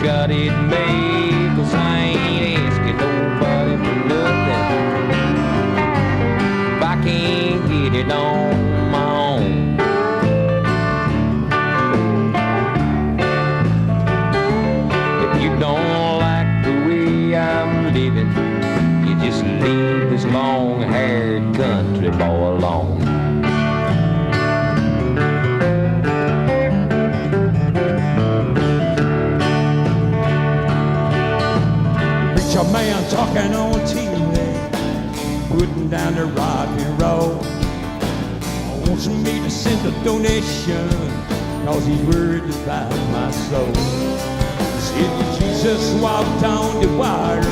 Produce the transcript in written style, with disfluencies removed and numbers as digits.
got it made, 'cause I ain't asking nobody for nothing. If I can't get it on my own. If you don't like the way I'm living, you just leave this long-haired country boy alone. A man talking on TV, putting down the rock and roll. Wants me to send a donation, 'cause he's worried about my soul. Said Jesus walked on the water,